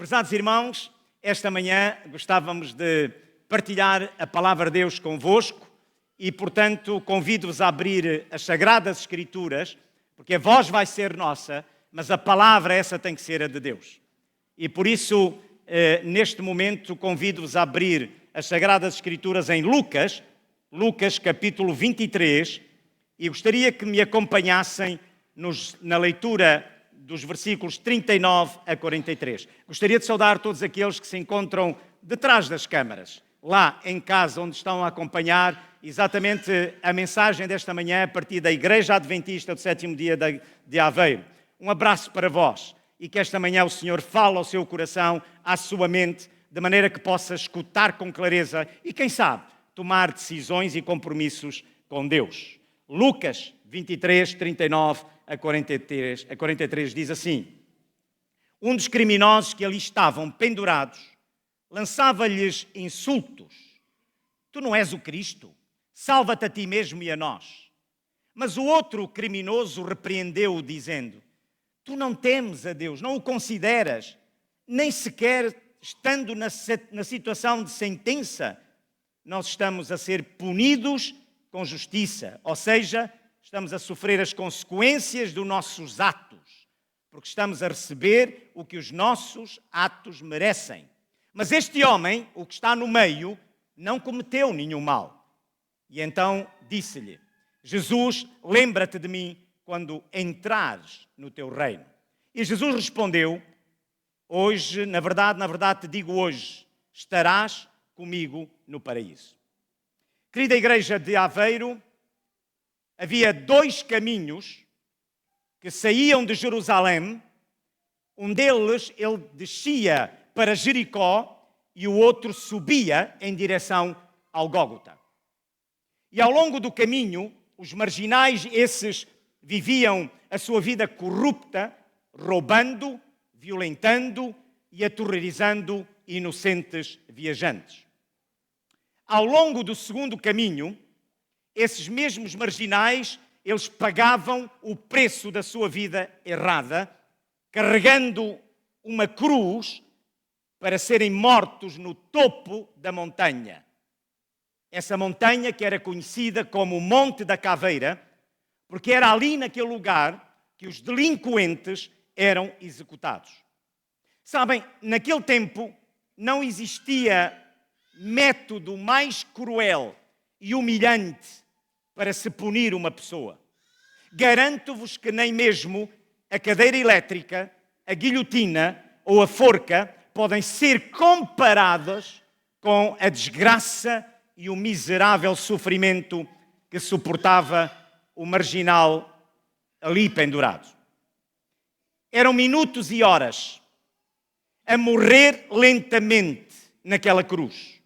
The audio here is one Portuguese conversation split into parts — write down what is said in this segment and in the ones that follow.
Prezados irmãos, esta manhã gostávamos de partilhar a palavra de Deus convosco e, portanto, convido-vos a abrir as Sagradas Escrituras, porque a voz vai ser nossa, mas a palavra essa tem que ser a de Deus. E por isso, neste momento, convido-vos a abrir as Sagradas Escrituras em Lucas capítulo 23, e gostaria que me acompanhassem na leitura dos versículos 39 a 43. Gostaria de saudar todos aqueles que se encontram detrás das câmaras, lá em casa, onde estão a acompanhar exatamente a mensagem desta manhã a partir da Igreja Adventista do Sétimo Dia de Aveiro. Um abraço para vós e que esta manhã o Senhor fale ao seu coração, à sua mente, de maneira que possa escutar com clareza e, quem sabe, tomar decisões e compromissos com Deus. Lucas 23, 39 a 43 diz assim: um dos criminosos que ali estavam pendurados lançava-lhes insultos. Tu não és o Cristo? Salva-te a ti mesmo e a nós. Mas o outro criminoso repreendeu-o, dizendo: tu não temes a Deus, não o consideras, nem sequer estando na situação de sentença, nós estamos a ser punidos com justiça, ou seja, estamos a sofrer as consequências dos nossos atos, porque estamos a receber o que os nossos atos merecem. Mas este homem, o que está no meio, não cometeu nenhum mal. E então disse-lhe: Jesus, lembra-te de mim quando entrares no teu reino. E Jesus respondeu: hoje, na verdade te digo hoje, estarás comigo no paraíso. Querida Igreja de Aveiro, havia dois caminhos que saíam de Jerusalém. Um deles, ele descia para Jericó e o outro subia em direção ao Gólgota. E ao longo do caminho, os marginais, esses viviam a sua vida corrupta, roubando, violentando e aterrorizando inocentes viajantes. Ao longo do segundo caminho, esses mesmos marginais, eles pagavam o preço da sua vida errada, carregando uma cruz para serem mortos no topo da montanha. Essa montanha que era conhecida como o Monte da Caveira, porque era ali naquele lugar que os delinquentes eram executados. Sabem, naquele tempo não existia método mais cruel e humilhante para se punir uma pessoa. Garanto-vos que nem mesmo a cadeira elétrica, a guilhotina ou a forca podem ser comparadas com a desgraça e o miserável sofrimento que suportava o marginal ali pendurado. Eram minutos e horas a morrer lentamente naquela cruz.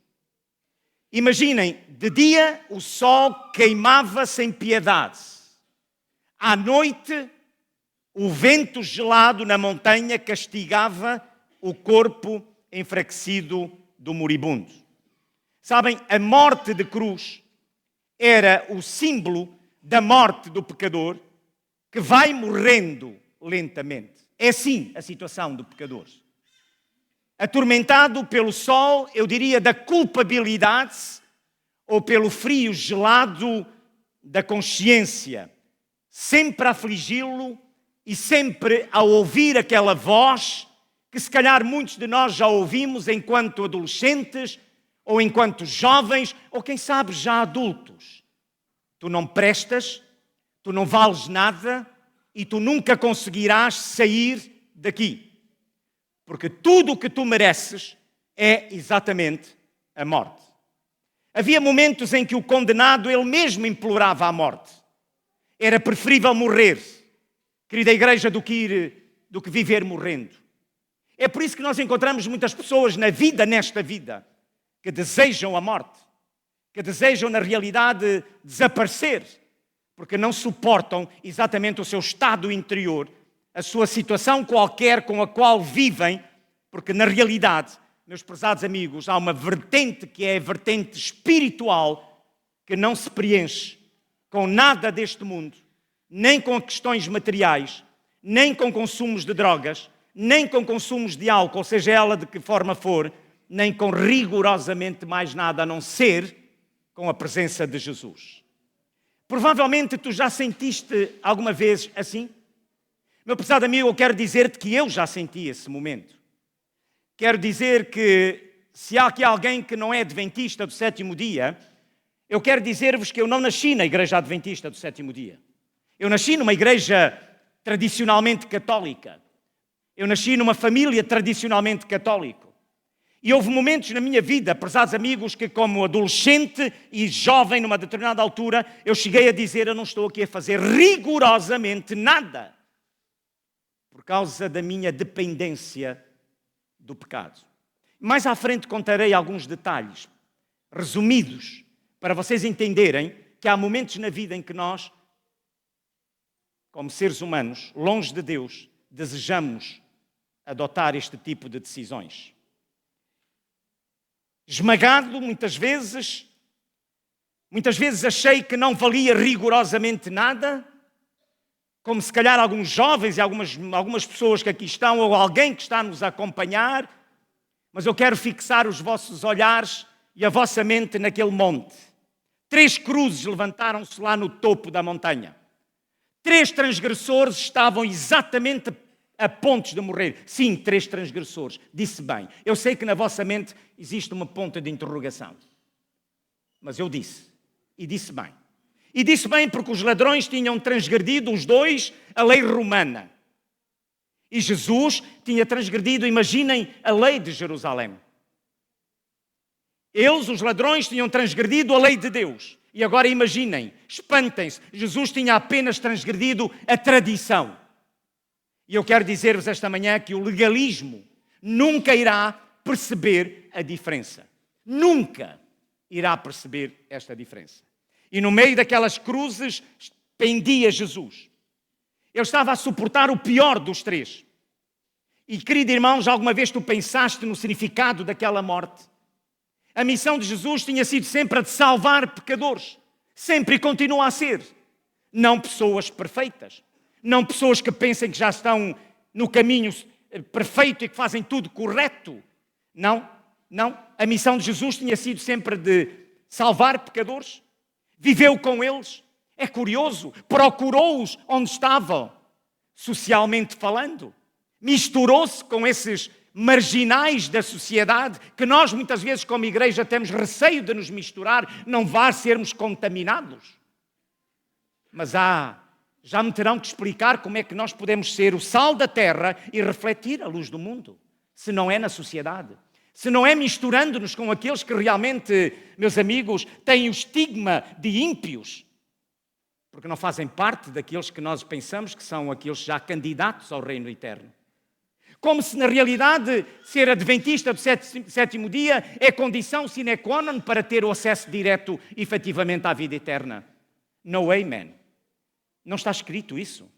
Imaginem, de dia o sol queimava sem piedade. À noite, o vento gelado na montanha castigava o corpo enfraquecido do moribundo. Sabem, a morte de cruz era o símbolo da morte do pecador que vai morrendo lentamente. É assim a situação do pecador. Atormentado pelo sol, eu diria, da culpabilidade ou pelo frio gelado da consciência, sempre a afligi-lo e sempre a ouvir aquela voz que se calhar muitos de nós já ouvimos enquanto adolescentes ou enquanto jovens ou quem sabe já adultos. Tu não prestas, tu não vales nada e tu nunca conseguirás sair daqui. Porque tudo o que tu mereces é exatamente a morte. Havia momentos em que o condenado, ele mesmo implorava a morte. Era preferível morrer, querida Igreja, do que viver morrendo. É por isso que nós encontramos muitas pessoas nesta vida, que desejam a morte, que desejam, na realidade, desaparecer, porque não suportam exatamente o seu estado interior, a sua situação qualquer com a qual vivem, porque na realidade, meus prezados amigos, há uma vertente que é a vertente espiritual que não se preenche com nada deste mundo, nem com questões materiais, nem com consumos de drogas, nem com consumos de álcool, seja ela de que forma for, nem com rigorosamente mais nada a não ser com a presença de Jesus. Provavelmente tu já sentiste alguma vez assim? Meu prezado amigo, eu quero dizer-te que eu já senti esse momento. Quero dizer que se há aqui alguém que não é adventista do sétimo dia, eu quero dizer-vos que eu não nasci na igreja adventista do sétimo dia. Eu nasci numa igreja tradicionalmente católica. Eu nasci numa família tradicionalmente católica. E houve momentos na minha vida, prezados amigos, que como adolescente e jovem numa determinada altura, eu cheguei a dizer, eu não estou aqui a fazer rigorosamente nada, por causa da minha dependência do pecado. Mais à frente contarei alguns detalhes, resumidos, para vocês entenderem que há momentos na vida em que nós, como seres humanos, longe de Deus, desejamos adotar este tipo de decisões. Esmagado, muitas vezes achei que não valia rigorosamente nada, como se calhar alguns jovens e algumas pessoas que aqui estão, ou alguém que está a nos acompanhar, mas eu quero fixar os vossos olhares e a vossa mente naquele monte. 3 cruzes levantaram-se lá no topo da montanha. 3 transgressores estavam exatamente a pontos de morrer. Sim, 3 transgressores. Disse bem. Eu sei que na vossa mente existe uma ponta de interrogação. Mas eu disse. E disse bem. E disse bem porque os ladrões tinham transgredido, os 2, a lei romana. E Jesus tinha transgredido, imaginem, a lei de Jerusalém. Eles, os ladrões, tinham transgredido a lei de Deus. E agora imaginem, espantem-se, Jesus tinha apenas transgredido a tradição. E eu quero dizer-vos esta manhã que o legalismo nunca irá perceber a diferença. Nunca irá perceber esta diferença. E no meio daquelas cruzes pendia Jesus. Ele estava a suportar o pior dos 3. E, querido irmão, já alguma vez tu pensaste no significado daquela morte? A missão de Jesus tinha sido sempre a de salvar pecadores. Sempre e continua a ser. Não pessoas perfeitas. Não pessoas que pensem que já estão no caminho perfeito e que fazem tudo correto. Não. A missão de Jesus tinha sido sempre de salvar pecadores. Viveu com eles. É curioso. Procurou-os onde estavam, socialmente falando. Misturou-se com esses marginais da sociedade que nós muitas vezes como igreja temos receio de nos misturar, não vá sermos contaminados. Mas já me terão que explicar como é que nós podemos ser o sal da terra e refletir a luz do mundo, se não é na sociedade, se não é misturando-nos com aqueles que realmente, meus amigos, têm o estigma de ímpios, porque não fazem parte daqueles que nós pensamos que são aqueles já candidatos ao reino eterno. Como se na realidade ser adventista do sétimo dia é condição sine qua non para ter o acesso direto efetivamente à vida eterna. No way, man. Não está escrito isso.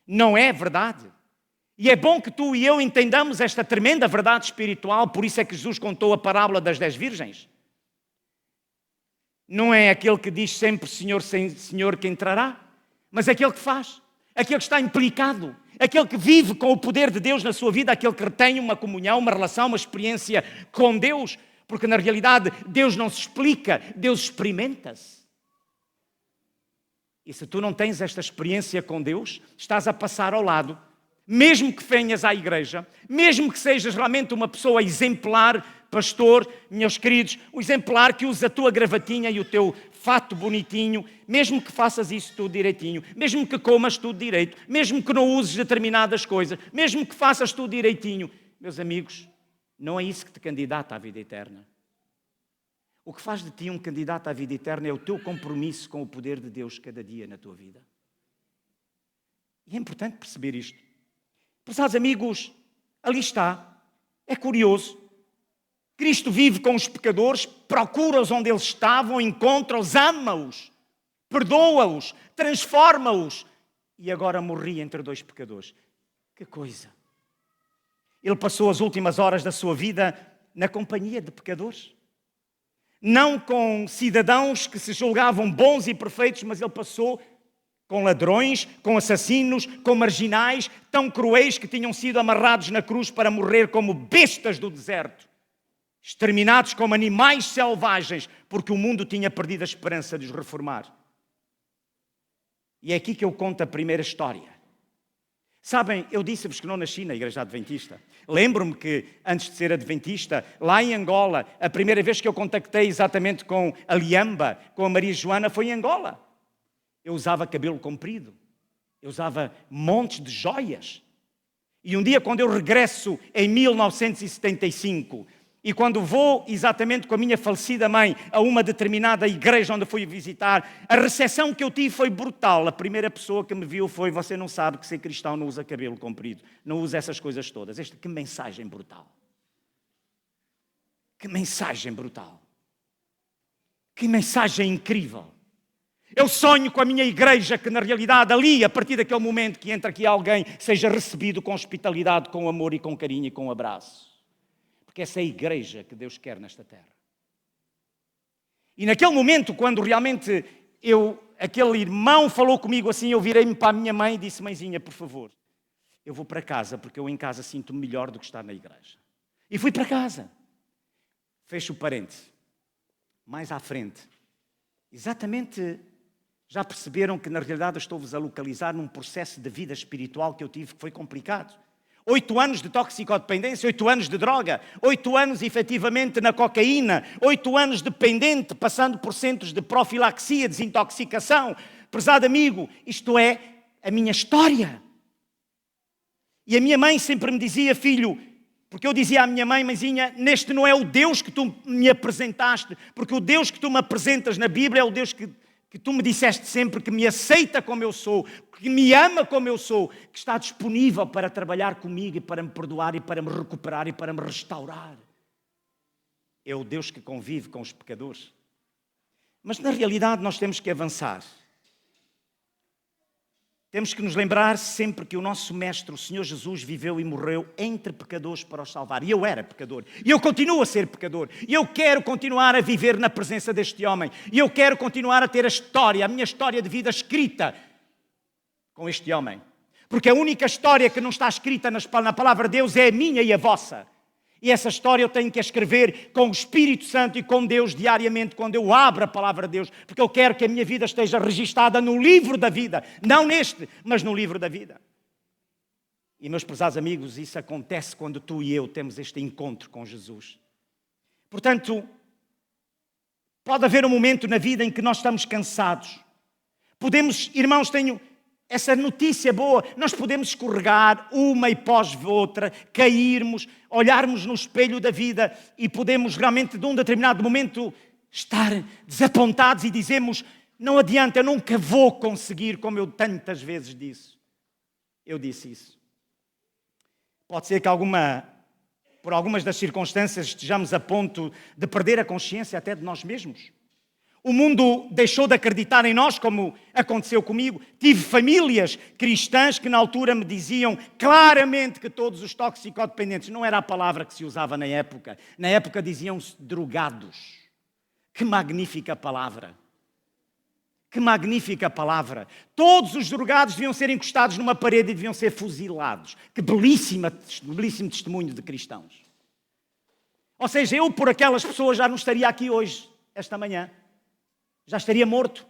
Não é verdade. E é bom que tu e eu entendamos esta tremenda verdade espiritual, por isso é que Jesus contou a parábola das 10 virgens. Não é aquele que diz sempre Senhor, Senhor que entrará, mas aquele que faz, aquele que está implicado, aquele que vive com o poder de Deus na sua vida, aquele que retém uma comunhão, uma relação, uma experiência com Deus, porque na realidade Deus não se explica, Deus experimenta-se. E se tu não tens esta experiência com Deus, estás a passar ao lado, mesmo que venhas à igreja, mesmo que sejas realmente uma pessoa exemplar, pastor, meus queridos, o exemplar que usa a tua gravatinha e o teu fato bonitinho, mesmo que faças isso tudo direitinho, mesmo que comas tudo direito, mesmo que não uses determinadas coisas, mesmo que faças tudo direitinho, meus amigos, não é isso que te candidata à vida eterna. O que faz de ti um candidato à vida eterna é o teu compromisso com o poder de Deus cada dia na tua vida. E é importante perceber isto. Prezados amigos, ali está. É curioso. Cristo vive com os pecadores, procura-os onde eles estavam, encontra-os, ama-os, perdoa-os, transforma-os. E agora morri entre 2 pecadores. Que coisa! Ele passou as últimas horas da sua vida na companhia de pecadores. Não com cidadãos que se julgavam bons e perfeitos, mas ele passou com ladrões, com assassinos, com marginais, tão cruéis que tinham sido amarrados na cruz para morrer como bestas do deserto, exterminados como animais selvagens, porque o mundo tinha perdido a esperança de os reformar. E é aqui que eu conto a primeira história. Sabem, eu disse-vos que não nasci na Igreja Adventista. Lembro-me que, antes de ser Adventista, lá em Angola, a primeira vez que eu contactei exatamente com a Liamba, com a Maria Joana, foi em Angola. Eu usava cabelo comprido, eu usava montes de joias. E um dia, quando eu regresso em 1975, e quando vou exatamente com a minha falecida mãe a uma determinada igreja onde fui visitar, a recepção que eu tive foi brutal. A primeira pessoa que me viu foi: você não sabe que ser cristão não usa cabelo comprido, não usa essas coisas todas. Que mensagem brutal. Que mensagem brutal. Que mensagem incrível. Eu sonho com a minha igreja que, na realidade, ali, a partir daquele momento que entra aqui alguém, seja recebido com hospitalidade, com amor e com carinho e com abraço. Porque essa é a igreja que Deus quer nesta terra. E naquele momento, quando realmente aquele irmão falou comigo assim, eu virei-me para a minha mãe e disse: mãezinha, por favor, eu vou para casa, porque eu em casa sinto-me melhor do que estar na igreja. E fui para casa. Fecho o parênteses. Mais à frente, exatamente... Já perceberam que, na realidade, eu estou-vos a localizar num processo de vida espiritual que eu tive que foi complicado. 8 anos de toxicodependência, 8 anos de droga, 8 anos, efetivamente, na cocaína, 8 anos dependente, passando por centros de profilaxia, desintoxicação. Prezado amigo, isto é a minha história. E a minha mãe sempre me dizia: filho, porque eu dizia à minha mãe: mãezinha, neste não é o Deus que tu me apresentaste, porque o Deus que tu me apresentas na Bíblia é o Deus que tu me disseste sempre que me aceita como eu sou, que me ama como eu sou, que está disponível para trabalhar comigo e para me perdoar e para me recuperar e para me restaurar. É o Deus que convive com os pecadores. Mas na realidade nós temos que avançar. Temos que nos lembrar sempre que o nosso Mestre, o Senhor Jesus, viveu e morreu entre pecadores para os salvar. E eu era pecador. E eu continuo a ser pecador. E eu quero continuar a viver na presença deste homem. E eu quero continuar a ter a minha história de vida escrita com este homem. Porque a única história que não está escrita na palavra de Deus é a minha e a vossa. E essa história eu tenho que escrever com o Espírito Santo e com Deus diariamente, quando eu abro a palavra de Deus, porque eu quero que a minha vida esteja registada no livro da vida, não neste, mas no livro da vida. E, meus prezados amigos, isso acontece quando tu e eu temos este encontro com Jesus. Portanto, pode haver um momento na vida em que nós estamos cansados. Podemos, irmãos, tenho essa notícia boa, nós podemos escorregar uma e pós outra, cairmos, olharmos no espelho da vida e podemos realmente, de um determinado momento, estar desapontados e dizemos: não adianta, eu nunca vou conseguir, como eu tantas vezes disse. Eu disse isso. Pode ser que por algumas das circunstâncias estejamos a ponto de perder a consciência até de nós mesmos. O mundo deixou de acreditar em nós, como aconteceu comigo. Tive famílias cristãs que na altura me diziam claramente que todos os toxicodependentes, não era a palavra que se usava na época diziam-se drogados. Que magnífica palavra! Que magnífica palavra! Todos os drogados deviam ser encostados numa parede e deviam ser fuzilados. Que belíssimo testemunho de cristãos. Ou seja, eu por aquelas pessoas já não estaria aqui hoje, esta manhã. Já estaria morto.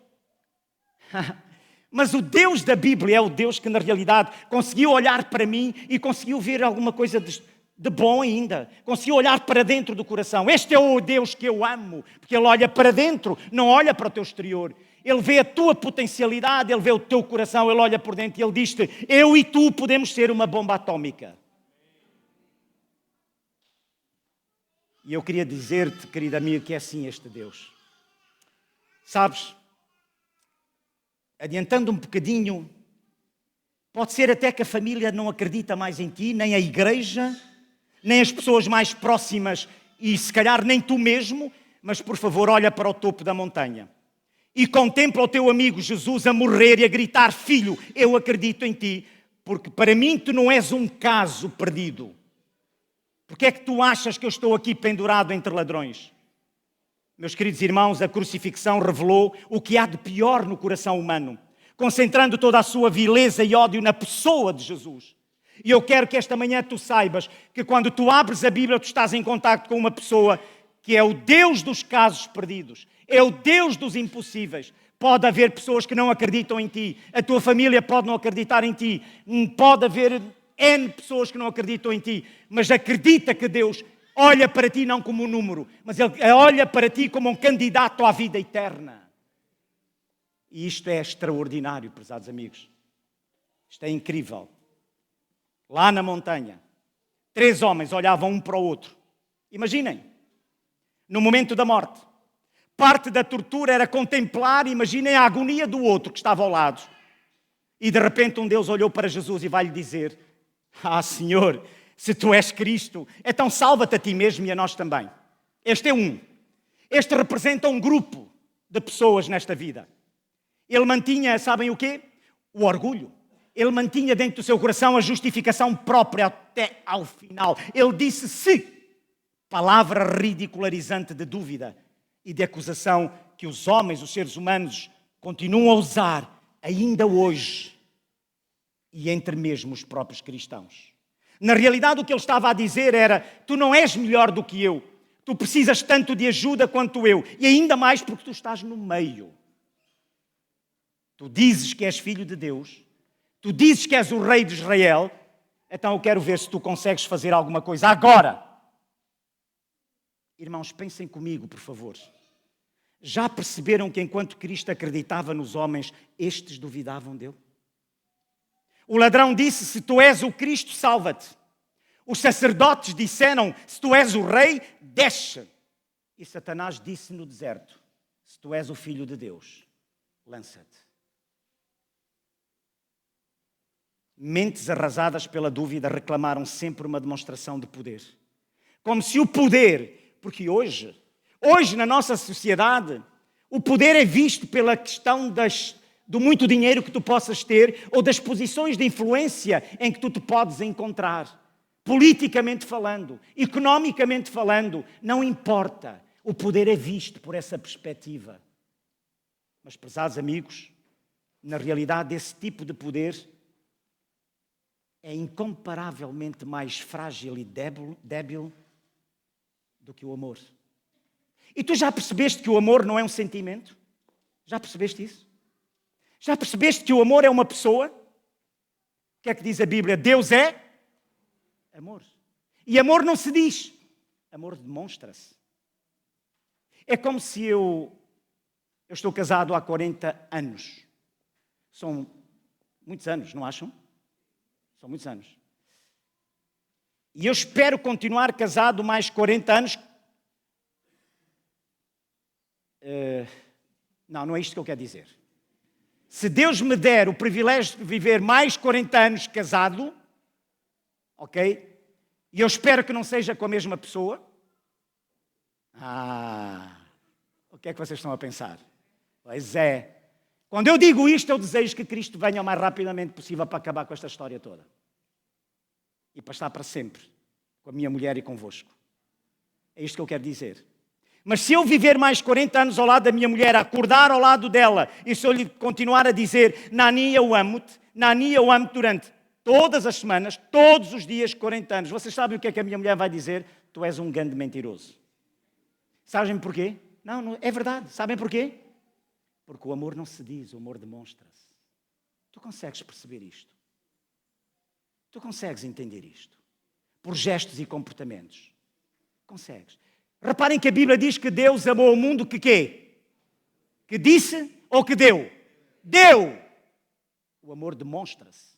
Mas o Deus da Bíblia é o Deus que, na realidade, conseguiu olhar para mim e conseguiu ver alguma coisa de bom ainda. Conseguiu olhar para dentro do coração. Este é o Deus que eu amo, porque Ele olha para dentro, não olha para o teu exterior. Ele vê a tua potencialidade, Ele vê o teu coração, Ele olha por dentro e Ele diz-te: eu e tu podemos ser uma bomba atómica. E eu queria dizer-te, querido amigo, que é assim este Deus. Sabes, adiantando um bocadinho, pode ser até que a família não acredita mais em ti, nem a igreja, nem as pessoas mais próximas e se calhar nem tu mesmo, mas por favor olha para o topo da montanha e contempla o teu amigo Jesus a morrer e a gritar: filho, eu acredito em ti, porque para mim tu não és um caso perdido. Porque é que tu achas que eu estou aqui pendurado entre ladrões? Meus queridos irmãos, a crucifixão revelou o que há de pior no coração humano. concentrando toda a sua vileza e ódio na pessoa de Jesus. E eu quero que esta manhã tu saibas que quando tu abres a Bíblia, tu estás em contacto com uma pessoa que é o Deus dos casos perdidos, é o Deus dos impossíveis. Pode haver pessoas que não acreditam em ti, a tua família pode não acreditar em ti, pode haver N pessoas que não acreditam em ti, mas acredita que Deus olha para ti não como um número, mas Ele olha para ti como um candidato à vida eterna. E isto é extraordinário, prezados amigos. Isto é incrível. Lá na montanha, 3 homens olhavam um para o outro. Imaginem, no momento da morte, parte da tortura era contemplar, imaginem a agonia do outro que estava ao lado. E de repente um deles olhou para Jesus e vai-lhe dizer: ah, Senhor, se tu és Cristo, então salva-te a ti mesmo e a nós também. Este é um. Este representa um grupo de pessoas nesta vida. Ele mantinha, sabem o quê? O orgulho. Ele mantinha dentro do seu coração a justificação própria até ao final. Ele disse se, palavra ridicularizante de dúvida e de acusação que os homens, os seres humanos, continuam a usar ainda hoje e entre mesmo os próprios cristãos. Na realidade, o que ele estava a dizer era: tu não és melhor do que eu, tu precisas tanto de ajuda quanto eu, e ainda mais porque tu estás no meio. Tu dizes que és filho de Deus, tu dizes que és o rei de Israel, então eu quero ver se tu consegues fazer alguma coisa agora. Irmãos, pensem comigo, por favor. Já perceberam que enquanto Cristo acreditava nos homens, estes duvidavam dele? O ladrão disse: se tu és o Cristo, salva-te. Os sacerdotes disseram: se tu és o rei, desce. E Satanás disse no deserto: se tu és o Filho de Deus, lança-te. Mentes arrasadas pela dúvida reclamaram sempre uma demonstração de poder. Como se o poder, porque hoje na nossa sociedade, o poder é visto pela questão do muito dinheiro que tu possas ter ou das posições de influência em que tu te podes encontrar. Politicamente falando, economicamente falando, não importa. O poder é visto por essa perspectiva. Mas, prezados amigos, na realidade esse tipo de poder é incomparavelmente mais frágil e débil do que o amor. E tu já percebeste que o amor não é um sentimento? Já percebeste isso? Já percebeste que o amor é uma pessoa? O que é que diz a Bíblia? Deus é amor. E amor não se diz, amor demonstra-se. É como se eu estou casado há 40 anos. São muitos anos, não acham? São muitos anos. E eu espero continuar casado mais 40 anos. Não é isto que eu quero dizer. Se Deus me der o privilégio de viver mais 40 anos casado, ok? E eu espero que não seja com a mesma pessoa. O que é que vocês estão a pensar? Pois é. Quando eu digo isto, eu desejo que Cristo venha o mais rapidamente possível para acabar com esta história toda. E para estar para sempre com a minha mulher e convosco. É isto que eu quero dizer. Mas se eu viver mais 40 anos ao lado da minha mulher, acordar ao lado dela, e se eu lhe continuar a dizer: Nani, eu amo-te durante todas as semanas, todos os dias, 40 anos, vocês sabem o que é que a minha mulher vai dizer? Tu és um grande mentiroso. Sabem porquê? Não, é verdade. Sabem porquê? Porque o amor não se diz, o amor demonstra-se. Tu consegues perceber isto? Tu consegues entender isto? Por gestos e comportamentos. Consegues. Reparem que a Bíblia diz que Deus amou o mundo que quê? Que disse ou que deu? Deu! O amor demonstra-se,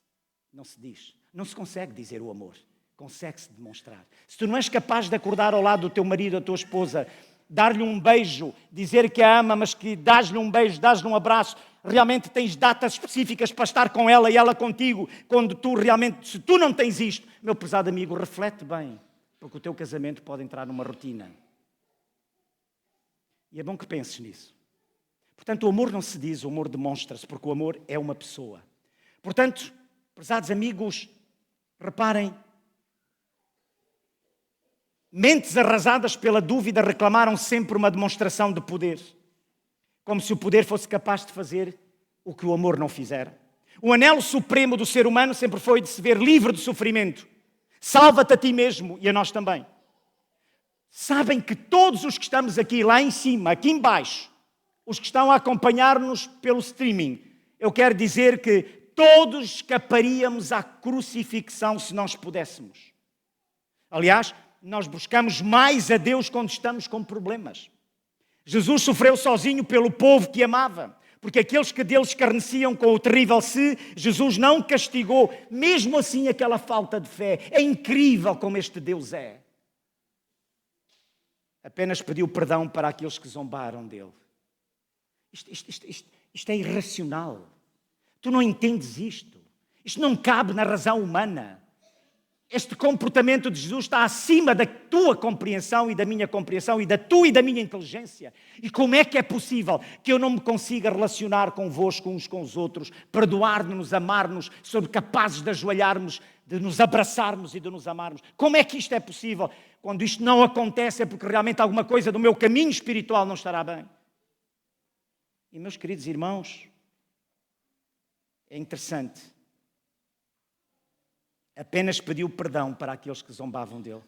não se diz. Não se consegue dizer o amor, consegue-se demonstrar. Se tu não és capaz de acordar ao lado do teu marido, da tua esposa, dar-lhe um beijo, dizer que a ama, mas que dás-lhe um beijo, dás-lhe um abraço, realmente tens datas específicas para estar com ela e ela contigo, quando tu realmente, se tu não tens isto, meu prezado amigo, reflete bem, porque o teu casamento pode entrar numa rotina. E é bom que penses nisso. Portanto, o amor não se diz, o amor demonstra-se, porque o amor é uma pessoa. Portanto, prezados amigos, reparem, mentes arrasadas pela dúvida reclamaram sempre uma demonstração de poder, como se o poder fosse capaz de fazer o que o amor não fizera. O anelo supremo do ser humano sempre foi de se ver livre de sofrimento. Salva-te a ti mesmo e a nós também. Sabem que todos os que estamos aqui, lá em cima, aqui em baixo, os que estão a acompanhar-nos pelo streaming, eu quero dizer que todos escaparíamos à crucifixão se nós pudéssemos. Aliás, nós buscamos mais a Deus quando estamos com problemas. Jesus sofreu sozinho pelo povo que amava, porque aqueles que dele escarneciam com o terrível se, Jesus não castigou, mesmo assim aquela falta de fé. É incrível como este Deus é. Apenas pediu perdão para aqueles que zombaram dele. Isto é irracional. Tu não entendes isto. Isto não cabe na razão humana. Este comportamento de Jesus está acima da tua compreensão e da minha compreensão e da tua e da minha inteligência. E como é que é possível que eu não me consiga relacionar convosco uns com os outros, perdoar-nos, amar-nos, somos capazes de ajoelharmos, de nos abraçarmos e de nos amarmos? Como é que isto é possível? Quando isto não acontece é porque realmente alguma coisa do meu caminho espiritual não estará bem. E meus queridos irmãos, é interessante. Apenas pediu perdão para aqueles que zombavam dele.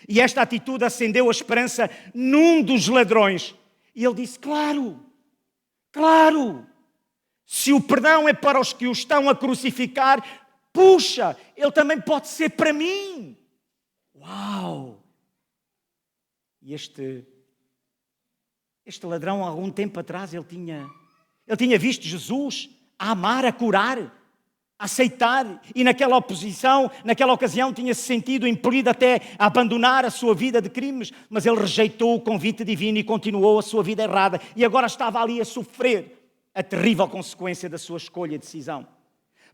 E esta atitude acendeu a esperança num dos ladrões. E ele disse, claro, se o perdão é para os que o estão a crucificar, puxa, ele também pode ser para mim. Uau! E este ladrão, há algum tempo atrás, ele tinha visto Jesus a amar, a curar, a aceitar, e naquela ocasião tinha-se sentido impelido até a abandonar a sua vida de crimes, mas ele rejeitou o convite divino e continuou a sua vida errada, e agora estava ali a sofrer a terrível consequência da sua escolha e decisão.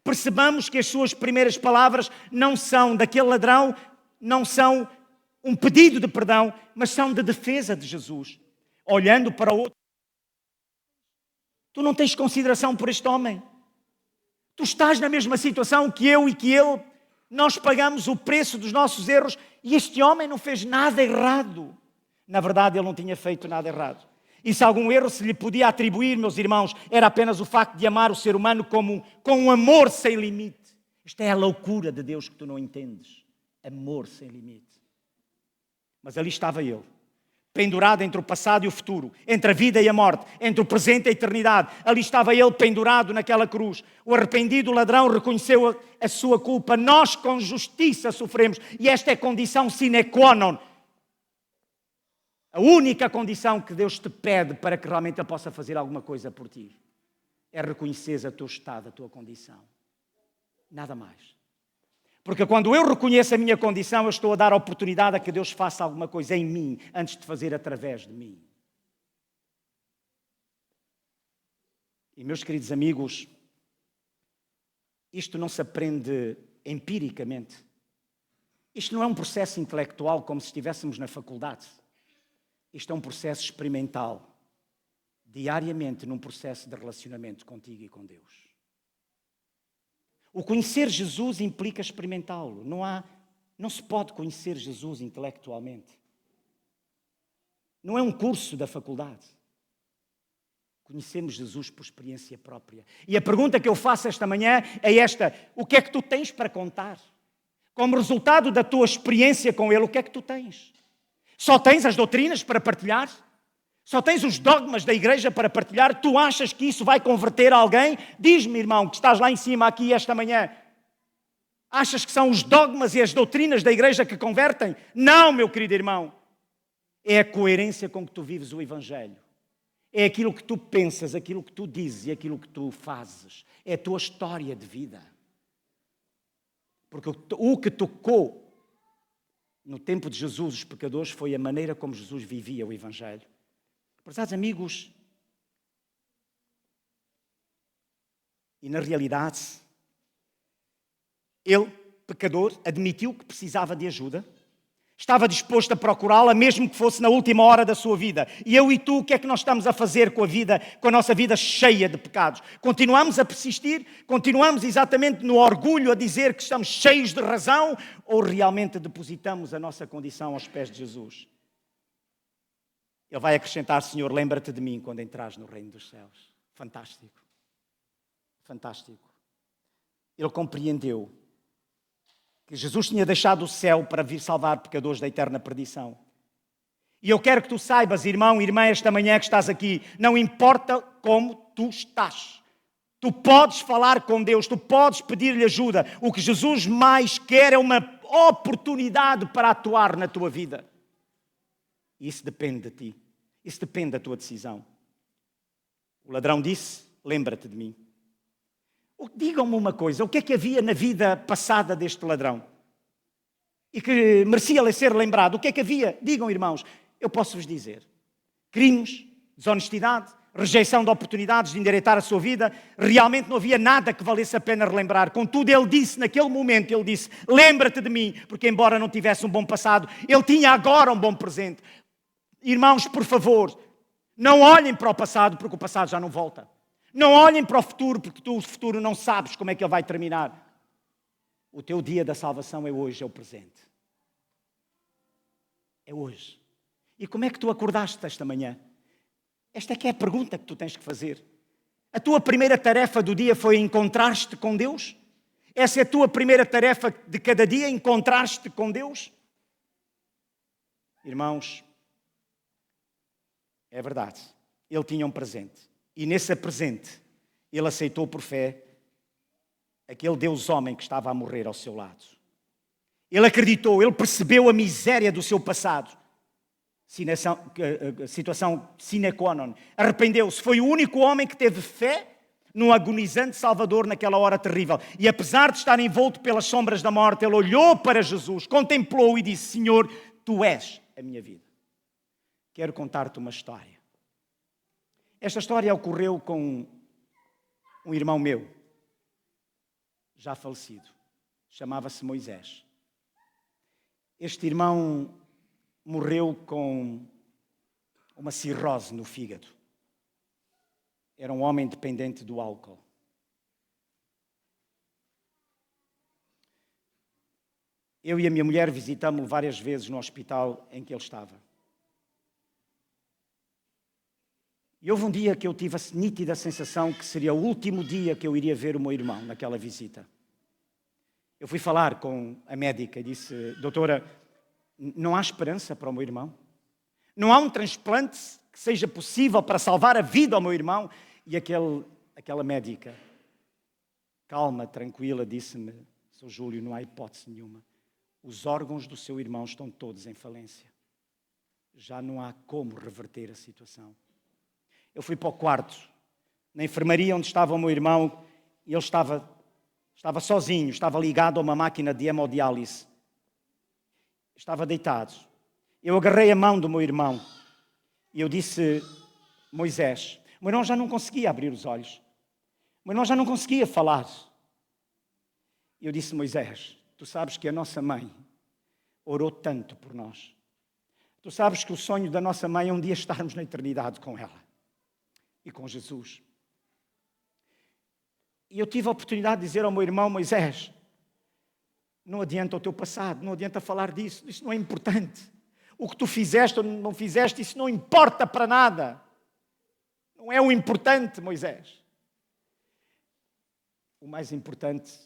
Percebamos que as suas primeiras palavras não são daquele ladrão, não são um pedido de perdão, mas são de defesa de Jesus. Olhando para o outro, tu não tens consideração por este homem. Tu estás na mesma situação que eu e que ele. Nós pagamos o preço dos nossos erros e este homem não fez nada errado. Na verdade, ele não tinha feito nada errado. E se algum erro se lhe podia atribuir, meus irmãos, era apenas o facto de amar o ser humano com um amor sem limite. Esta é a loucura de Deus que tu não entendes. Amor sem limite. Mas ali estava ele, pendurado entre o passado e o futuro, entre a vida e a morte, entre o presente e a eternidade. Ali estava ele pendurado naquela cruz. O arrependido ladrão reconheceu a sua culpa. Nós com justiça sofremos. E esta é a condição sine qua non. A única condição que Deus te pede para que realmente Ele possa fazer alguma coisa por ti é reconheceres o teu estado, a tua condição. Nada mais. Porque quando eu reconheço a minha condição, eu estou a dar a oportunidade a que Deus faça alguma coisa em mim, antes de fazer através de mim. E meus queridos amigos, isto não se aprende empiricamente. Isto não é um processo intelectual como se estivéssemos na faculdade. Isto é um processo experimental, diariamente num processo de relacionamento contigo e com Deus. O conhecer Jesus implica experimentá-lo. Não se pode conhecer Jesus intelectualmente. Não é um curso da faculdade. Conhecemos Jesus por experiência própria. E a pergunta que eu faço esta manhã é esta: o que é que tu tens para contar? Como resultado da tua experiência com Ele, o que é que tu tens? Só tens as doutrinas para partilhar? Só tens os dogmas da igreja para partilhar? Tu achas que isso vai converter alguém? Diz-me, irmão, que estás lá em cima aqui esta manhã. Achas que são os dogmas e as doutrinas da igreja que convertem? Não, meu querido irmão. É a coerência com que tu vives o Evangelho. É aquilo que tu pensas, aquilo que tu dizes e aquilo que tu fazes. É a tua história de vida. Porque o que tocou no tempo de Jesus os pecadores foi a maneira como Jesus vivia o Evangelho. Prezados amigos, e na realidade, ele, pecador, admitiu que precisava de ajuda, estava disposto a procurá-la, mesmo que fosse na última hora da sua vida. E eu e tu, o que é que nós estamos a fazer com a nossa vida cheia de pecados? Continuamos a persistir? Continuamos exatamente no orgulho a dizer que estamos cheios de razão? Ou realmente depositamos a nossa condição aos pés de Jesus? Ele vai acrescentar: Senhor, lembra-te de mim quando entrares no reino dos céus. Fantástico. fantástico. Ele compreendeu que Jesus tinha deixado o céu para vir salvar pecadores da eterna perdição. E eu quero que tu saibas, irmão e irmã, esta manhã que estás aqui, não importa como tu estás. Tu podes falar com Deus, tu podes pedir-lhe ajuda. O que Jesus mais quer é uma oportunidade para atuar na tua vida. E isso depende de ti. Isso depende da tua decisão. O ladrão disse, lembra-te de mim. Digam-me uma coisa, o que é que havia na vida passada deste ladrão? E que merecia ser lembrado. O que é que havia? Digam, irmãos, eu posso-vos dizer. Crimes, desonestidade, rejeição de oportunidades de endireitar a sua vida. Realmente não havia nada que valesse a pena relembrar. Contudo, ele disse, naquele momento, ele disse, lembra-te de mim, porque embora não tivesse um bom passado, ele tinha agora um bom presente. Irmãos, por favor, não olhem para o passado, porque o passado já não volta. Não olhem para o futuro, porque tu o futuro não sabes como é que ele vai terminar. O teu dia da salvação é hoje, é o presente. É hoje. E como é que tu acordaste esta manhã? Esta é que é a pergunta que tu tens que fazer. A tua primeira tarefa do dia foi encontrar-te com Deus? Essa é a tua primeira tarefa de cada dia, encontrar-te com Deus? Irmãos, é verdade. Ele tinha um presente. E nesse presente, ele aceitou por fé aquele Deus homem que estava a morrer ao seu lado. Ele acreditou, ele percebeu a miséria do seu passado. Situação sine qua non. Arrependeu-se. Foi o único homem que teve fé no agonizante Salvador naquela hora terrível. E apesar de estar envolto pelas sombras da morte, ele olhou para Jesus, contemplou e disse, Senhor, Tu és a minha vida. Quero contar-te uma história. Esta história ocorreu com um irmão meu, já falecido. Chamava-se Moisés. Este irmão morreu com uma cirrose no fígado. Era um homem dependente do álcool. Eu e a minha mulher visitámo-lo várias vezes no hospital em que ele estava. E houve um dia que eu tive a nítida sensação que seria o último dia que eu iria ver o meu irmão naquela visita. Eu fui falar com a médica e disse, doutora, não há esperança para o meu irmão? Não há um transplante que seja possível para salvar a vida ao meu irmão? E aquela médica, calma, tranquila, disse-me, Sr. Júlio, não há hipótese nenhuma. Os órgãos do seu irmão estão todos em falência. Já não há como reverter a situação. Eu fui para o quarto, na enfermaria onde estava o meu irmão, e ele estava sozinho, estava ligado a uma máquina de hemodiálise. Estava deitado. Eu agarrei a mão do meu irmão e eu disse, Moisés, o meu irmão já não conseguia abrir os olhos. O meu irmão já não conseguia falar. E eu disse, Moisés, tu sabes que a nossa mãe orou tanto por nós. Tu sabes que o sonho da nossa mãe é um dia estarmos na eternidade com ela. E com Jesus. E eu tive a oportunidade de dizer ao meu irmão Moisés, não adianta o teu passado, não adianta falar disso, isso não é importante. O que tu fizeste ou não fizeste, isso não importa para nada. Não é o importante, Moisés. O mais importante,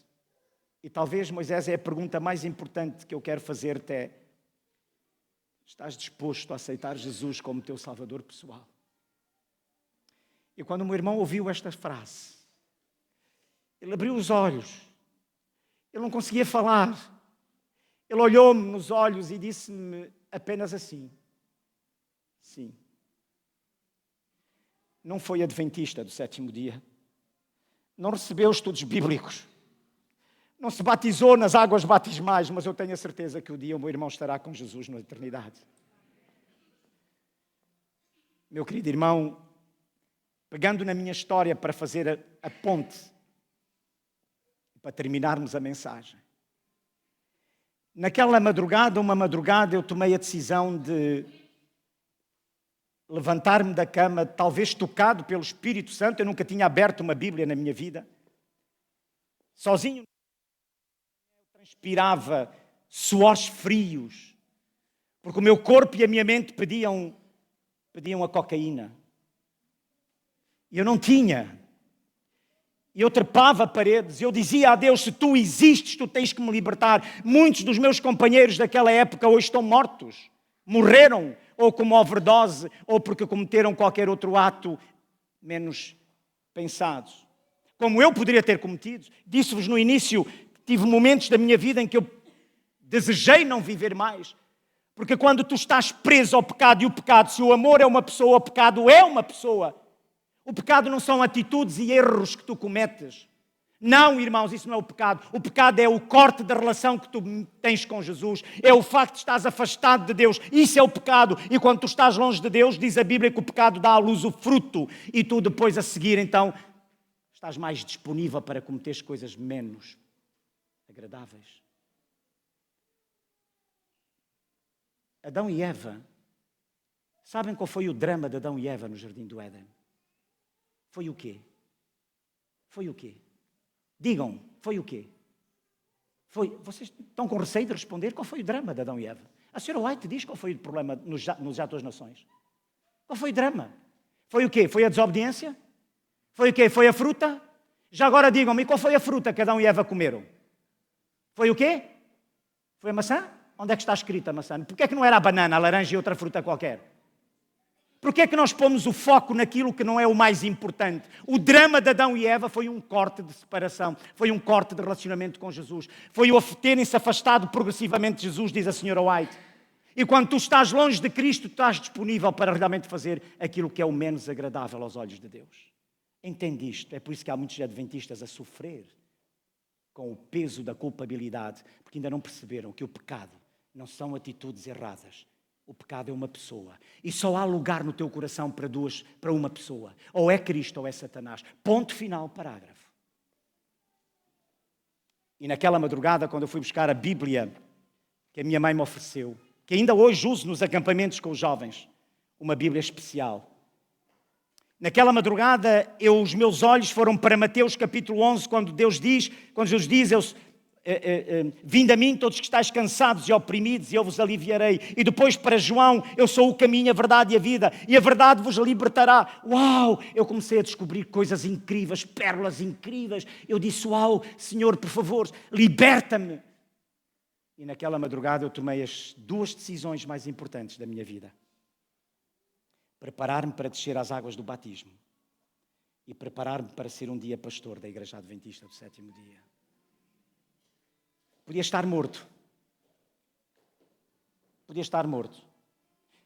e talvez, Moisés, é a pergunta mais importante que eu quero fazer-te é, estás disposto a aceitar Jesus como teu Salvador pessoal? E quando o meu irmão ouviu esta frase, ele abriu os olhos, ele não conseguia falar, ele olhou-me nos olhos e disse-me apenas assim, sim. Não foi adventista do sétimo dia, não recebeu estudos bíblicos, não se batizou nas águas batismais, mas eu tenho a certeza que um dia o meu irmão estará com Jesus na eternidade. Meu querido irmão, pegando na minha história para fazer a ponte, para terminarmos a mensagem. Naquela madrugada, eu tomei a decisão de levantar-me da cama, talvez tocado pelo Espírito Santo. Eu nunca tinha aberto uma Bíblia na minha vida. Sozinho, eu transpirava suores frios, porque o meu corpo e a minha mente pediam a cocaína. E eu não tinha. E eu trepava paredes, eu dizia a Deus, se tu existes, tu tens que me libertar. Muitos dos meus companheiros daquela época hoje estão mortos. Morreram, ou como overdose, ou porque cometeram qualquer outro ato menos pensado. Como eu poderia ter cometido. Disse-vos no início que tive momentos da minha vida em que eu desejei não viver mais. Porque quando tu estás preso ao pecado, e o pecado, se o amor é uma pessoa, o pecado é uma pessoa. O pecado não são atitudes e erros que tu cometes. Não, irmãos, isso não é o pecado. O pecado é o corte da relação que tu tens com Jesus. É o facto de estás afastado de Deus. Isso é o pecado. E quando tu estás longe de Deus, diz a Bíblia que o pecado dá à luz o fruto. E tu depois a seguir, então, estás mais disponível para cometer coisas menos agradáveis. Adão e Eva. Sabem qual foi o drama de Adão e Eva no Jardim do Éden? Foi o quê? Foi o quê? Digam, foi o quê? Vocês estão com receio de responder? Qual foi o drama de Adão e Eva? A senhora White diz qual foi o problema nos Atos das Nações. Qual foi o drama? Foi o quê? Foi a desobediência? Foi o quê? Foi a fruta? Já agora digam-me, qual foi a fruta que Adão e Eva comeram? Foi o quê? Foi a maçã? Onde é que está escrita a maçã? Porquê é que não era a banana, a laranja e outra fruta qualquer? Porquê é que nós pomos o foco naquilo que não é o mais importante? O drama de Adão e Eva foi um corte de separação, foi um corte de relacionamento com Jesus, foi o terem-se afastado progressivamente de Jesus, diz a senhora White. E quando tu estás longe de Cristo, tu estás disponível para realmente fazer aquilo que é o menos agradável aos olhos de Deus. Entende isto? É por isso que há muitos adventistas a sofrer com o peso da culpabilidade, porque ainda não perceberam que o pecado não são atitudes erradas. O pecado é uma pessoa. E só há lugar no teu coração para uma pessoa. Ou é Cristo ou é Satanás. Ponto final, parágrafo. E naquela madrugada, quando eu fui buscar a Bíblia que a minha mãe me ofereceu, que ainda hoje uso nos acampamentos com os jovens, uma Bíblia especial. Naquela madrugada, os meus olhos foram para Mateus capítulo 11, quando Jesus diz, vinde a mim todos que estáis cansados e oprimidos e eu vos aliviarei. E depois para João, eu sou o caminho, a verdade e a vida, e a verdade vos libertará. Uau! Eu comecei a descobrir coisas incríveis, pérolas incríveis. Eu disse, uau, Senhor, por favor, liberta-me. E naquela madrugada eu tomei as duas decisões mais importantes da minha vida. Preparar-me para descer às águas do batismo e preparar-me para ser um dia pastor da Igreja Adventista do Sétimo Dia. Podia estar morto. Podia estar morto.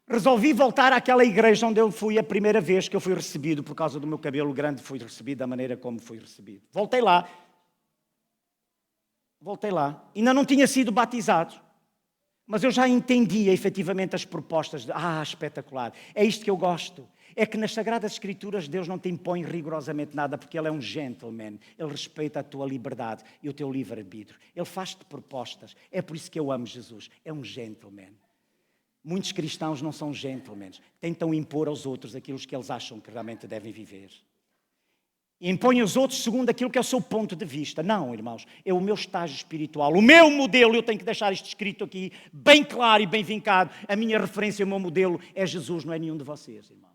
Resolvi voltar àquela igreja onde eu fui a primeira vez que eu fui recebido, por causa do meu cabelo grande, fui recebido da maneira como fui recebido. Voltei lá. Ainda não tinha sido batizado, mas eu já entendia efetivamente as propostas. Espetacular. É isto que eu gosto. É que nas Sagradas Escrituras Deus não te impõe rigorosamente nada, porque Ele é um gentleman. Ele respeita a tua liberdade e o teu livre-arbítrio. Ele faz-te propostas. É por isso que eu amo Jesus. É um gentleman. Muitos cristãos não são gentlemen. Tentam impor aos outros aquilo que eles acham que realmente devem viver. E impõem aos outros segundo aquilo que é o seu ponto de vista. Não, irmãos, é o meu estágio espiritual, o meu modelo. Eu tenho que deixar isto escrito aqui, bem claro e bem vincado. A minha referência, o meu modelo é Jesus, não é nenhum de vocês, irmãos.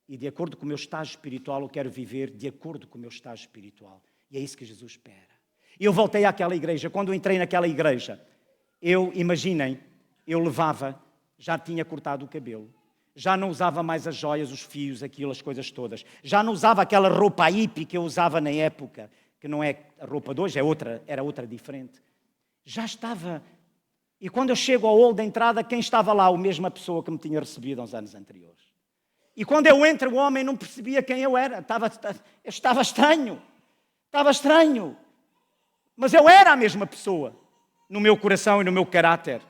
E de acordo com o meu estágio espiritual, eu quero viver de acordo com o meu estágio espiritual. E é isso que Jesus espera. E eu voltei àquela igreja. Quando eu entrei naquela igreja, imaginem, eu já tinha cortado o cabelo. Já não usava mais as joias, os fios, aquilo, as coisas todas. Já não usava aquela roupa hippie que eu usava na época, que não é a roupa de hoje, era outra diferente. Já estava... E quando eu chego ao hall da entrada, quem estava lá? A mesma pessoa que me tinha recebido uns anos anteriores. E quando eu entro, o homem não percebia quem eu era. Estava estranho. Mas eu era a mesma pessoa, no meu coração e no meu caráter.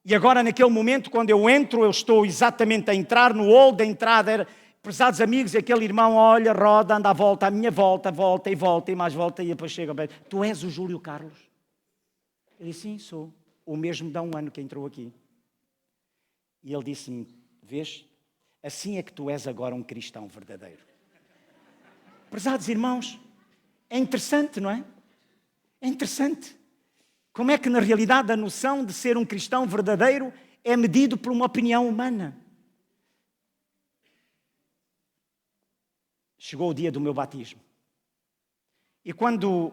E agora, naquele momento, quando eu entro, eu estou exatamente a entrar no hall da entrada. Prezados amigos, e aquele irmão olha, roda, anda à volta, à minha volta, volta e mais volta. E depois chega, tu és o Júlio Carlos? Eu disse, sim, sou. O mesmo dá um ano que entrou aqui. E ele disse-me, vês? Assim é que tu és agora um cristão verdadeiro. Prezados irmãos, é interessante, não é? É interessante. Como é que, na realidade, a noção de ser um cristão verdadeiro é medido por uma opinião humana. chegou o dia do meu batismo. E quando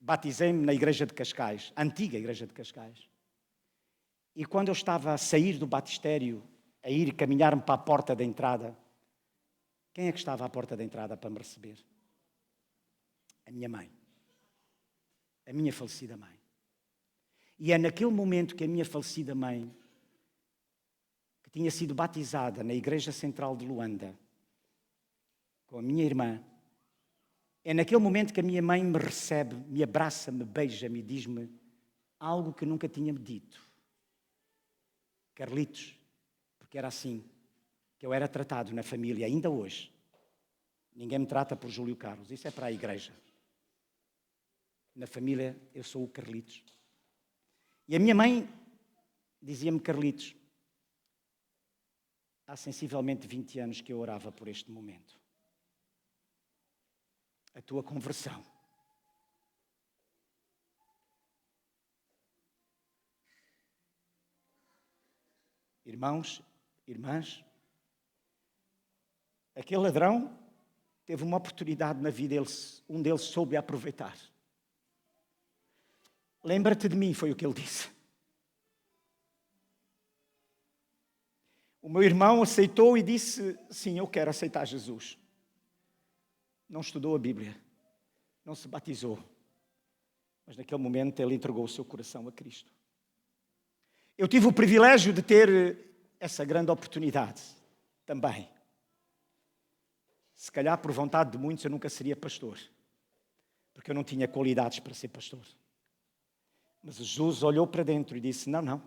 batizei-me na igreja de Cascais, a antiga igreja de Cascais, e quando eu estava a sair do batistério, a ir caminhar-me para a porta da entrada, quem é que estava à porta da entrada para me receber? A minha mãe. A minha falecida mãe. E é naquele momento que a minha falecida mãe, que tinha sido batizada na Igreja Central de Luanda, com a minha irmã, é naquele momento que a minha mãe me recebe, me abraça, me beija-me e diz-me algo que nunca tinha-me dito. Carlitos, porque era assim que eu era tratado na família, ainda hoje. Ninguém me trata por Júlio Carlos, isso é para a igreja. Na família eu sou o Carlitos. E a minha mãe dizia-me Carlitos. Há sensivelmente 20 anos que eu orava por este momento. A tua conversão. Irmãos, irmãs, aquele ladrão teve uma oportunidade na vida, um deles soube aproveitar. Lembra-te de mim, foi o que ele disse. O meu irmão aceitou e disse, sim, eu quero aceitar Jesus. Não estudou a Bíblia, não se batizou, mas naquele momento ele entregou o seu coração a Cristo. Eu tive o privilégio de ter essa grande oportunidade também. Se calhar por vontade de muitos eu nunca seria pastor, porque eu não tinha qualidades para ser pastor. Mas Jesus olhou para dentro e disse, não,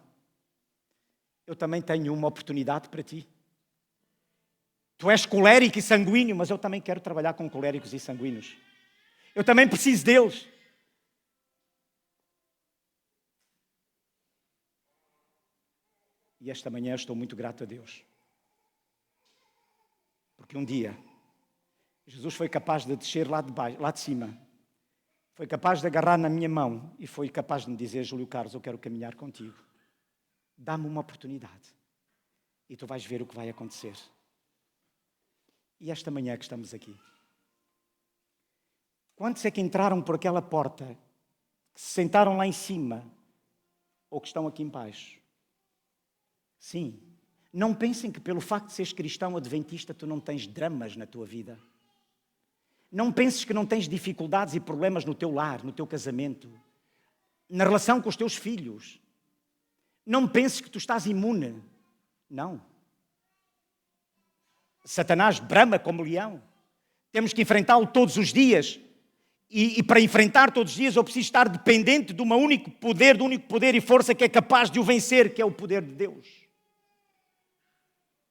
eu também tenho uma oportunidade para ti. Tu és colérico e sanguíneo, mas eu também quero trabalhar com coléricos e sanguíneos. Eu também preciso deles. E esta manhã eu estou muito grato a Deus. Porque um dia, Jesus foi capaz de descer lá de cima. Foi capaz de agarrar na minha mão e foi capaz de me dizer, Júlio Carlos, eu quero caminhar contigo. Dá-me uma oportunidade. E tu vais ver o que vai acontecer. E esta manhã que estamos aqui. Quantos é que entraram por aquela porta, que se sentaram lá em cima, ou que estão aqui embaixo? Sim. Não pensem que pelo facto de seres cristão adventista tu não tens dramas na tua vida. Não penses que não tens dificuldades e problemas no teu lar, no teu casamento, na relação com os teus filhos. Não penses que tu estás imune. Não. Satanás brama como leão. Temos que enfrentá-lo todos os dias. E para enfrentar todos os dias eu preciso estar dependente do único poder e força que é capaz de o vencer, que é o poder de Deus.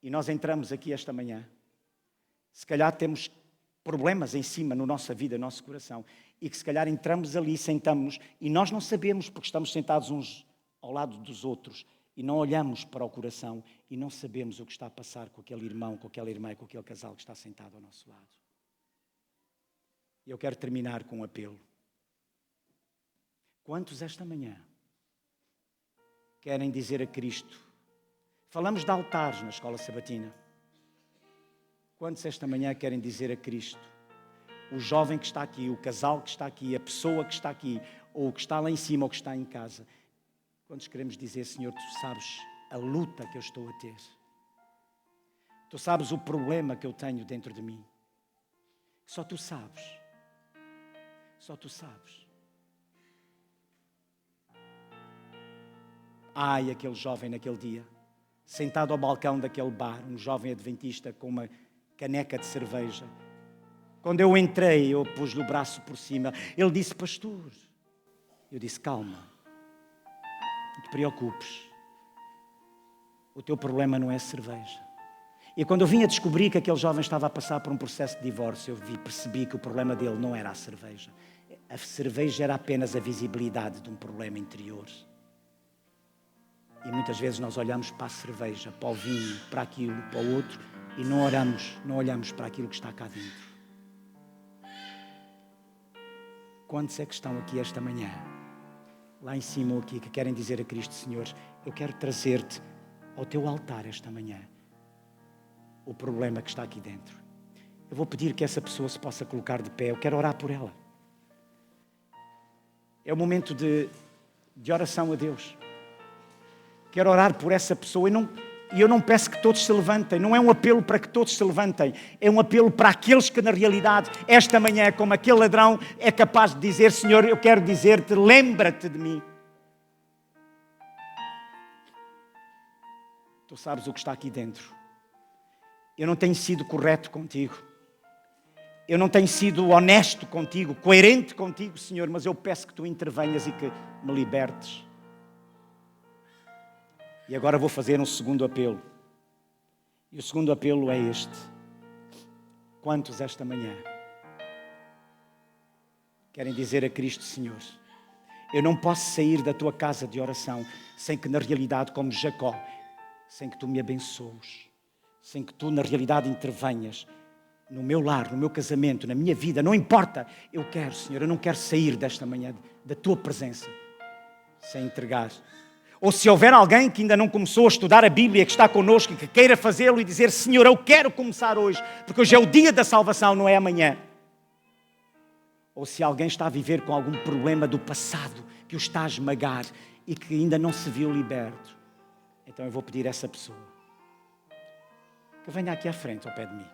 E nós entramos aqui esta manhã. Se calhar temos problemas em cima na nossa vida, no nosso coração. E que se calhar entramos ali, sentamos e nós não sabemos porque estamos sentados uns ao lado dos outros e não olhamos para o coração e não sabemos o que está a passar com aquele irmão, com aquela irmã, com aquele casal que está sentado ao nosso lado. E eu quero terminar com um apelo. Quantos esta manhã querem dizer a Cristo? Falamos de altares na escola sabatina. Quantos esta manhã querem dizer a Cristo? O jovem que está aqui, o casal que está aqui, a pessoa que está aqui, ou o que está lá em cima, ou que está em casa. Quantos queremos dizer, Senhor, Tu sabes a luta que eu estou a ter. Tu sabes o problema que eu tenho dentro de mim. Só Tu sabes. Só Tu sabes. Ai, aquele jovem naquele dia, sentado ao balcão daquele bar, um jovem adventista com uma caneca de cerveja. Quando eu entrei, eu pus-lhe o braço por cima. Ele disse, pastor. Eu disse, calma. Não te preocupes. O teu problema não é cerveja. E quando eu vim a descobrir que aquele jovem estava a passar por um processo de divórcio, percebi que o problema dele não era a cerveja. A cerveja era apenas a visibilidade de um problema interior. E muitas vezes nós olhamos para a cerveja, para o vinho, para aquilo, para o outro, e não olhamos para aquilo que está cá dentro. Quantos é que estão aqui esta manhã, lá em cima ou aqui, que querem dizer a Cristo, Senhor, eu quero trazer-te ao teu altar esta manhã o problema que está aqui dentro. eu vou pedir que essa pessoa se possa colocar de pé. Eu quero orar por ela. É o momento de oração a Deus. Quero orar por essa pessoa e eu não peço que todos se levantem. Não é um apelo para que todos se levantem. É um apelo para aqueles que, na realidade, esta manhã, como aquele ladrão, é capaz de dizer: Senhor, eu quero dizer-te, lembra-te de mim. Tu sabes o que está aqui dentro. Eu não tenho sido correto contigo. Eu não tenho sido honesto contigo, coerente contigo, Senhor, mas eu peço que tu intervenhas e que me libertes. E agora vou fazer um segundo apelo. E o segundo apelo é este. Quantos esta manhã querem dizer a Cristo: Senhor, eu não posso sair da tua casa de oração sem que, na realidade, como Jacó, sem que tu me abençoes, sem que tu, na realidade, intervenhas no meu lar, no meu casamento, na minha vida, não importa. Eu quero, Senhor, eu não quero sair desta manhã da tua presença sem entregar. Ou se houver alguém que ainda não começou a estudar a Bíblia, que está connosco e que queira fazê-lo e dizer: Senhor, eu quero começar hoje, porque hoje é o dia da salvação, não é amanhã. Ou se alguém está a viver com algum problema do passado que o está a esmagar e que ainda não se viu liberto, então eu vou pedir a essa pessoa que venha aqui à frente ao pé de mim.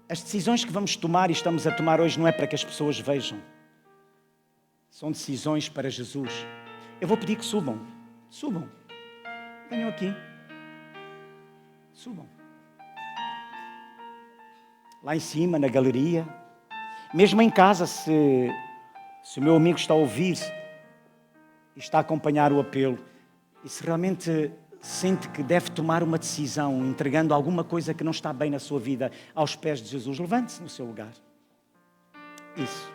As decisões que vamos tomar e estamos a tomar hoje não é para que as pessoas vejam. São decisões para Jesus. Eu vou pedir que subam. Subam. Venham aqui. Subam. Lá em cima, na galeria. Mesmo em casa, se o meu amigo está a ouvir e está a acompanhar o apelo, e se realmente sente que deve tomar uma decisão, entregando alguma coisa que não está bem na sua vida aos pés de Jesus, levante-se no seu lugar. Isso.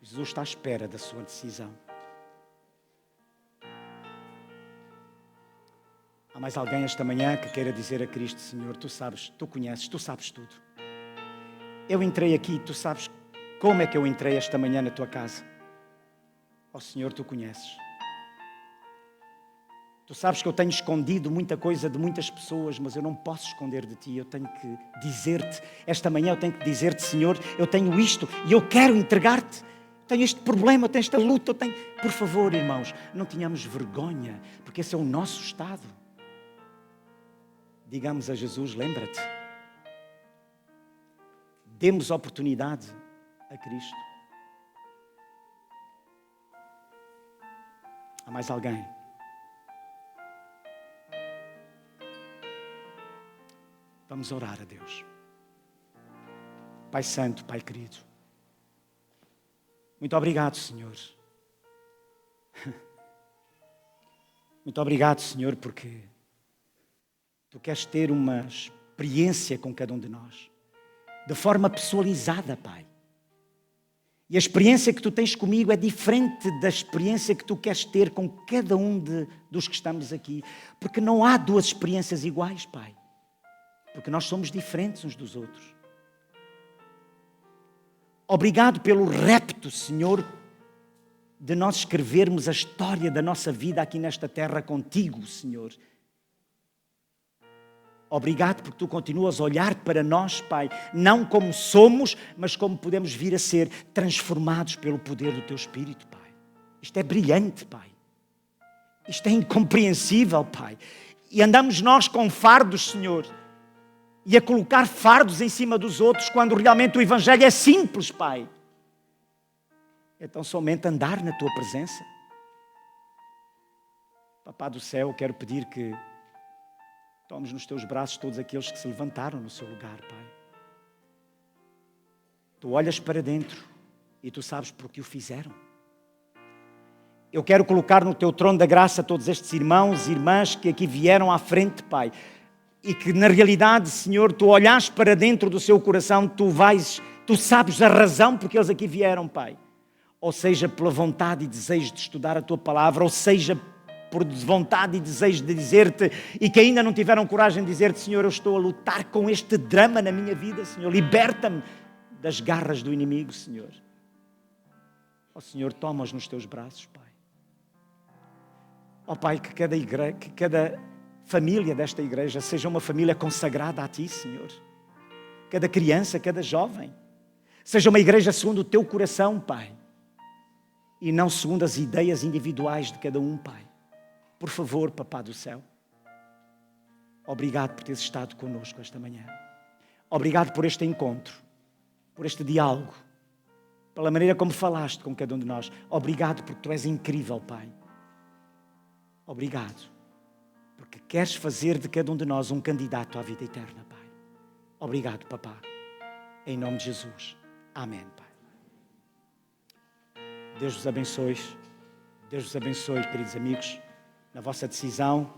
Jesus está à espera da sua decisão. Há mais alguém esta manhã que queira dizer a Cristo: Senhor, tu sabes, tu conheces, tu sabes tudo. Eu entrei aqui, tu sabes como é que eu entrei esta manhã na tua casa. Ó Senhor, tu conheces. Tu sabes que eu tenho escondido muita coisa de muitas pessoas, mas eu não posso esconder de ti. Eu tenho que dizer-te, esta manhã eu tenho que dizer-te: Senhor, eu tenho isto e eu quero entregar-te. Tenho este problema, tenho esta luta, eu tenho... Por favor, irmãos, não tenhamos vergonha, porque esse é o nosso estado. Digamos a Jesus: lembra-te. Demos oportunidade a Cristo. Há mais alguém? Vamos orar a Deus. Pai Santo, Pai querido, muito obrigado, Senhor. Muito obrigado, Senhor, porque tu queres ter uma experiência com cada um de nós, de forma pessoalizada, Pai. E a experiência que tu tens comigo é diferente da experiência que tu queres ter com cada um dos que estamos aqui, porque não há duas experiências iguais, Pai, porque nós somos diferentes uns dos outros. Obrigado pelo repto, Senhor, de nós escrevermos a história da nossa vida aqui nesta terra contigo, Senhor. Obrigado porque tu continuas a olhar para nós, Pai, não como somos, mas como podemos vir a ser, transformados pelo poder do teu Espírito, Pai. Isto é brilhante, Pai. Isto é incompreensível, Pai. E andamos nós com fardos, Senhor, e a colocar fardos em cima dos outros, quando realmente o Evangelho é simples, Pai. Então somente andar na tua presença. Papá do céu, quero pedir que tomes nos teus braços todos aqueles que se levantaram no seu lugar, Pai. Tu olhas para dentro e tu sabes por que o fizeram. Eu quero colocar no teu trono da graça todos estes irmãos e irmãs que aqui vieram à frente, Pai, e que na realidade, Senhor, tu olhas para dentro do seu coração, tu sabes a razão porque eles aqui vieram, Pai. Ou seja, pela vontade e desejo de estudar a tua palavra, ou seja, por vontade e desejo de dizer-te, e que ainda não tiveram coragem de dizer-te: Senhor, eu estou a lutar com este drama na minha vida, Senhor, liberta-me das garras do inimigo, Senhor. Ó Senhor, toma-os nos teus braços, Pai. Ó Pai, que cada igreja, que cada família desta igreja seja uma família consagrada a Ti, Senhor. Cada criança, cada jovem. Seja uma igreja segundo o Teu coração, Pai. E não segundo as ideias individuais de cada um, Pai. Por favor, Papá do céu. Obrigado por teres estado connosco esta manhã. Obrigado por este encontro, por este diálogo, pela maneira como falaste com cada um de nós. Obrigado porque Tu és incrível, Pai. Obrigado porque queres fazer de cada um de nós um candidato à vida eterna, Pai. Obrigado, Papá. Em nome de Jesus. Amém, Pai. Deus vos abençoe. Deus vos abençoe, queridos amigos, na vossa decisão,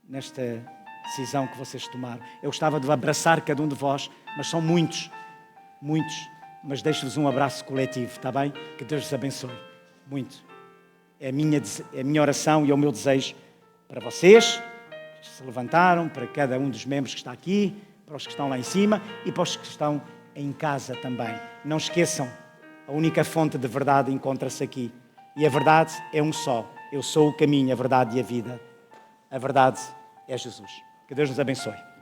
nesta decisão que vocês tomaram. Eu gostava de abraçar cada um de vós, mas são muitos, mas deixo-vos um abraço coletivo, está bem? Que Deus vos abençoe muito. É a minha oração e é o meu desejo para vocês, que se levantaram, para cada um dos membros que está aqui, para os que estão lá em cima e para os que estão em casa também. Não esqueçam, a única fonte de verdade encontra-se aqui. E a verdade é um só. Eu sou o caminho, a verdade e a vida. A verdade é Jesus. Que Deus nos abençoe.